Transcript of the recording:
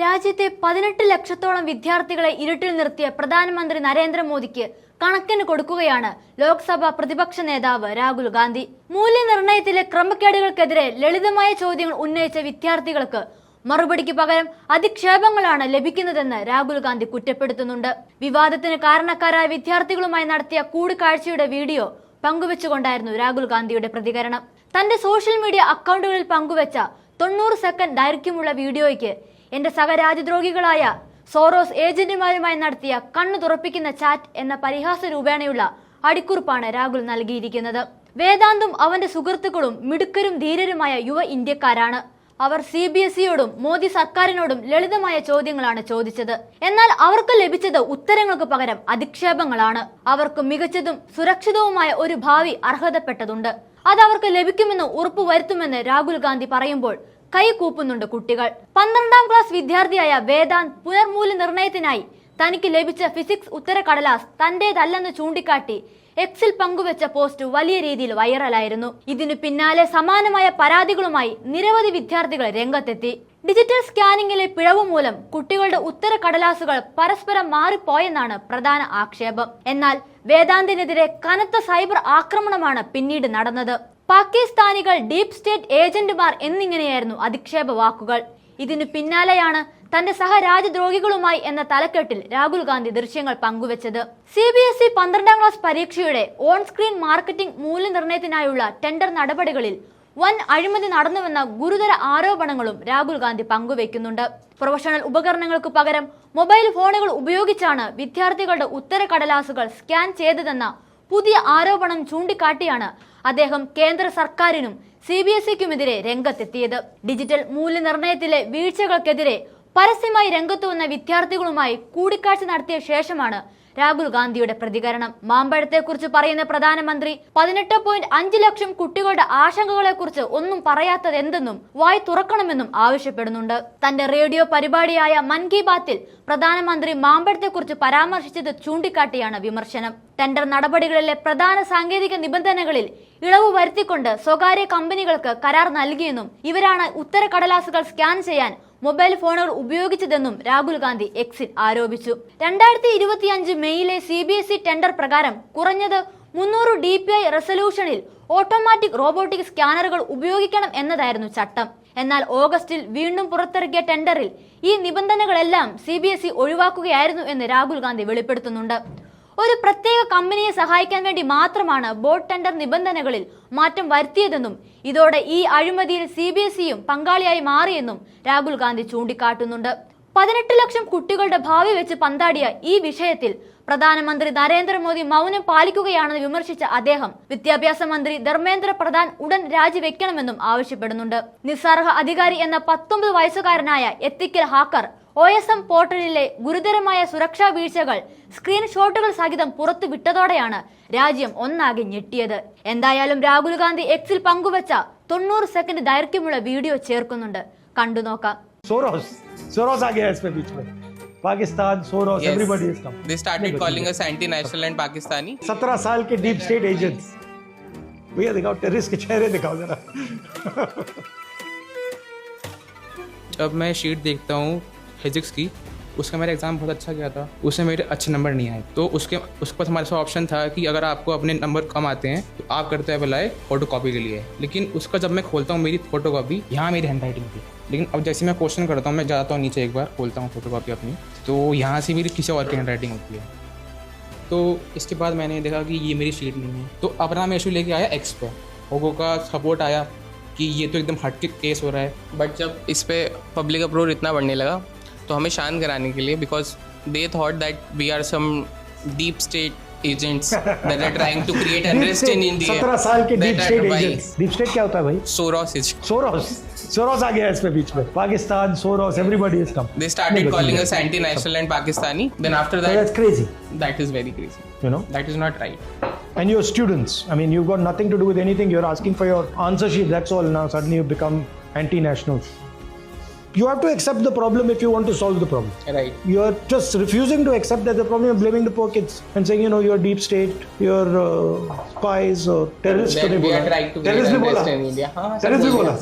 രാജ്യത്തെ 18 ലക്ഷത്തോളം വിദ്യാർത്ഥികളെ ഇരുട്ടിൽ നിർത്തിയ പ്രധാനമന്ത്രി നരേന്ദ്രമോദിക്ക് കണക്കിന് കൊടുക്കുകയാണ് ലോക്സഭാ പ്രതിപക്ഷ നേതാവ് രാഹുൽ ഗാന്ധി. മൂല്യനിർണയത്തിലെ ക്രമക്കേടുകൾക്കെതിരെ ലളിതമായ ചോദ്യങ്ങൾ ഉന്നയിച്ച വിദ്യാർത്ഥികൾക്ക് മറുപടിക്ക് പകരം അധിക്ഷേപങ്ങളാണ് ലഭിക്കുന്നതെന്ന് രാഹുൽ ഗാന്ധി കുറ്റപ്പെടുത്തുന്നുണ്ട്. വിവാദത്തിന് കാരണക്കാരായ വിദ്യാർത്ഥികളുമായി നടത്തിയ കൂടിക്കാഴ്ചയുടെ വീഡിയോ പങ്കുവെച്ചുകൊണ്ടായിരുന്നു രാഹുൽ ഗാന്ധിയുടെ പ്രതികരണം. തന്റെ സോഷ്യൽ മീഡിയ അക്കൗണ്ടുകളിൽ പങ്കുവെച്ച 90 സെക്കൻഡ് ദൈർഘ്യമുള്ള വീഡിയോയ്ക്ക് എന്റെ സഹരാജ്യദ്രോഹികളായ സോറോസ് ഏജന്റുമാരുമായി നടത്തിയ കണ്ണു തുറപ്പിക്കുന്ന ചാറ്റ് എന്ന പരിഹാസ രൂപേണയുള്ള അടിക്കുറിപ്പാണ് രാഹുൽ നൽകിയിരിക്കുന്നത്. വേദാന്തും അവന്റെ സുഹൃത്തുക്കളും മിടുക്കരും ധീരരുമായ യുവ ഇന്ത്യക്കാരാണ്. അവർ CBSEയോടും മോദി സർക്കാരിനോടും ലളിതമായ ചോദ്യങ്ങളാണ് ചോദിച്ചത്. എന്നാൽ അവർക്ക് ലഭിച്ചത് ഉത്തരങ്ങൾക്ക് പകരം അധിക്ഷേപങ്ങളാണ്. അവർക്ക് മികച്ചതും സുരക്ഷിതവുമായ ഒരു ഭാവി അർഹതപ്പെട്ടതുണ്ട്. അത് അവർക്ക് ലഭിക്കുമെന്ന് ഉറപ്പുവരുത്തുമെന്ന് രാഹുൽ ഗാന്ധി പറയുമ്പോൾ കൈകൂപ്പുന്നുണ്ട് കുട്ടികൾ. 12ാം ക്ലാസ് വിദ്യാർത്ഥിയായ വേദാന്ത് പുനർമൂല്യനിർണയത്തിനായി തനിക്ക് ലഭിച്ച ഫിസിക്സ് ഉത്തരക്കടലാസ് തന്റേതല്ലെന്ന് ചൂണ്ടിക്കാട്ടി എക്സിൽ പങ്കുവെച്ച പോസ്റ്റ് വലിയ രീതിയിൽ വൈറലായിരുന്നു. ഇതിനു പിന്നാലെ സമാനമായ പരാതികളുമായി നിരവധി വിദ്യാർത്ഥികൾ രംഗത്തെത്തി. ഡിജിറ്റൽ സ്കാനിംഗിലെ പിഴവ് മൂലം കുട്ടികളുടെ ഉത്തരക്കടലാസുകൾ പരസ്പരം മാറിപ്പോയെന്നാണ് പ്രധാന ആക്ഷേപം. എന്നാൽ വേദാന്തിനെതിരെ കനത്ത സൈബർ ആക്രമണമാണ് പിന്നീട് നടന്നത്. പാകിസ്ഥാനികൾ, ഡീപ് സ്റ്റേറ്റ് ഏജന്റുമാർ എന്നിങ്ങനെയായിരുന്നു അധിക്ഷേപ വാക്കുകൾ. ഇതിനു പിന്നാലെയാണ് തന്റെ സഹരാജ്യദ്രോഹികളുമായി എന്ന തലക്കെട്ടിൽ രാഹുൽ ഗാന്ധി ദൃശ്യങ്ങൾ പങ്കുവച്ചത്. CBSE 12ാം ക്ലാസ് പരീക്ഷയുടെ ഓൺ സ്ക്രീൻ മാർക്കറ്റിംഗ് മൂല്യനിർണയത്തിനായുള്ള ടെൻഡർ നടപടികളിൽ വൻ അഴിമതി നടന്നുവെന്ന ഗുരുതര ആരോപണങ്ങളും രാഹുൽ ഗാന്ധി പങ്കുവെക്കുന്നുണ്ട്. പ്രൊഫഷണൽ ഉപകരണങ്ങൾക്ക് പകരം മൊബൈൽ ഫോണുകൾ ഉപയോഗിച്ചാണ് വിദ്യാർത്ഥികളുടെ ഉത്തരക്കടലാസുകൾ സ്കാൻ ചെയ്തതെന്ന പുതിയ ആരോപണം ചൂണ്ടിക്കാട്ടിയാണ് അദ്ദേഹം കേന്ദ്ര സർക്കാരിനും CBSEക്കുമെതിരെ രംഗത്തെത്തിയത്. ഡിജിറ്റൽ മൂല്യനിർണയത്തിലെ വീഴ്ചകൾക്കെതിരെ പരസ്യമായി രംഗത്തു വന്ന വിദ്യാർത്ഥികളുമായി കൂടിക്കാഴ്ച നടത്തിയ ശേഷമാണ് രാഹുൽ ഗാന്ധിയുടെ പ്രതികരണം. മാമ്പഴത്തെക്കുറിച്ച് പറയുന്ന പ്രധാനമന്ത്രി 18.5 ലക്ഷം കുട്ടികളുടെ ആശങ്കകളെക്കുറിച്ച് ഒന്നും പറയാത്തത് എന്തെന്നും വായി തുറക്കണമെന്നും ആവശ്യപ്പെടുന്നുണ്ട്. തന്റെ റേഡിയോ പരിപാടിയായ മൻ കി ബാത്തിൽ പ്രധാനമന്ത്രി മാമ്പഴത്തെക്കുറിച്ച് പരാമർശിച്ചത് ചൂണ്ടിക്കാട്ടിയാണ് വിമർശനം. ടെൻഡർ നടപടികളിലെ പ്രധാന സാങ്കേതിക നിബന്ധനകളിൽ ഇളവ് വരുത്തിക്കൊണ്ട് സ്വകാര്യ കമ്പനികൾക്ക് കരാർ നൽകിയെന്നും ഇവരാണ് ഉത്തരക്കടലാസുകൾ സ്കാൻ ചെയ്യാൻ മൊബൈൽ ഫോണുകൾ ഉപയോഗിച്ചതെന്നും രാഹുൽ ഗാന്ധി എക്സിൽ ആരോപിച്ചു. 2025 മെയ്യിലെ CBSE ടെൻഡർ പ്രകാരം കുറഞ്ഞത് 300 DPI റെസൊല്യൂഷനിൽ ഓട്ടോമാറ്റിക് റോബോട്ടിക് സ്കാനറുകൾ ഉപയോഗിക്കണം എന്നതായിരുന്നു ചട്ടം. എന്നാൽ ഓഗസ്റ്റിൽ വീണ്ടും പുറത്തിറക്കിയ ടെൻഡറിൽ ഈ നിബന്ധനകളെല്ലാം CBSE ഒഴിവാക്കുകയായിരുന്നു എന്ന് രാഹുൽ ഗാന്ധി വെളിപ്പെടുത്തുന്നുണ്ട്. ഒരു പ്രത്യേക കമ്പനിയെ സഹായിക്കാൻ വേണ്ടി മാത്രമാണ് ബോർഡ് ടെൻഡർ നിബന്ധനകളിൽ മാറ്റം വരുത്തിയതെന്നും ഇതോടെ ഈ അഴിമതിയിൽ CBSEയും പങ്കാളിയായി മാറിയെന്നും രാഹുൽ ഗാന്ധി ചൂണ്ടിക്കാട്ടുന്നുണ്ട്. 18 ലക്ഷം കുട്ടികളുടെ ഭാവി വെച്ച് പന്താടിയ ഈ വിഷയത്തിൽ പ്രധാനമന്ത്രി നരേന്ദ്രമോദി മൗനം പാലിക്കുകയാണെന്ന് വിമർശിച്ച അദ്ദേഹം വിദ്യാഭ്യാസ മന്ത്രി ധർമ്മേന്ദ്ര പ്രധാൻ ഉടൻ രാജിവെക്കണമെന്നും ആവശ്യപ്പെടുന്നുണ്ട്. നിസ്സാർഹ അധികാരി എന്ന 19 വയസ്സുകാരനായ എത്തിക്കൽ ഹാക്കർ OSM പോർട്ടലിലെ ഗുരുതരമായ സുരക്ഷാ വീഴ്ചകൾ സ്ക്രീൻഷോട്ടുകൾ സഹിതം പുറത്തു വിട്ടതോടെയാണ് രാജ്യം ഒന്നാകെ ഞെട്ടിയത്. എന്തായാലും രാഹുൽ ഗാന്ധി എക്സിൽ പങ്കുവച്ച 90 സെക്കൻഡ് ദൈർഘ്യമുള്ള വീഡിയോ ചേർക്കുന്നുണ്ട്, കണ്ടു നോക്കാം. Soros आ गया इसमें बीच में. Pakistan, Soros, yes. Everybody is come. They started calling us anti-national and Pakistani. 17 साल के डीप स्टेट एजेंट्स. भैया दिखाओ, टेररिस्ट के चेहरे दिखाओ जरा. जब मैं शीट देखता हूँ फिजिक्स की, उसका मेरा एग्ज़ाम बहुत अच्छा गया था, उसमें मेरे अच्छे नंबर नहीं आए, तो उसके पास हमारे पास ऑप्शन था कि अगर आपको अपने नंबर कम आते हैं तो आप करते हैं बुलाए फ़ोटो कॉपी के लिए. लेकिन उसका जब मैं खोलता हूँ मेरी फ़ोटो कॉपी, यहाँ मेरी हैंड राइटिंग थी. लेकिन अब जैसे मैं क्वेश्चन करता हूँ, मैं जाता हूँ नीचे, एक बार खोलता हूँ फ़ोटो कॉपी अपनी, तो यहाँ से मेरी किसी और की हैंड राइटिंग होती है. तो इसके बाद मैंने देखा कि ये मेरी शीट नहीं है, तो अपना मैं इशू लेके आया एक्स पे. होगो का सपोर्ट आया कि ये तो एकदम हट के केस हो रहा है. बट जब इस पर पब्लिक अप्रूव इतना बढ़ने लगा तो हमें शांत कराने के लिए, because they thought that we are some deep state agents that are trying to create unrest in India. 17 साल के deep state agents. Deep state क्या होता है भाई? Soros आ गया इसमें बीच में. Pakistan, Soros, everybody is come. They started calling us anti-national and Pakistani. Then after that, that's crazy. That is very crazy. You know, that is not right. And you're students. I mean, you've got nothing to do with anything. You're asking for your answer sheet. That's all. Now suddenly you become anti-nationals. You have to accept the problem if you want to solve the problem. Right. You're just refusing to accept that the problem, you're blaming the poor kids and saying, you know, you're deep state, you're spies or terrorists. We are trying to create unrest in India. Terrorists भी बोला.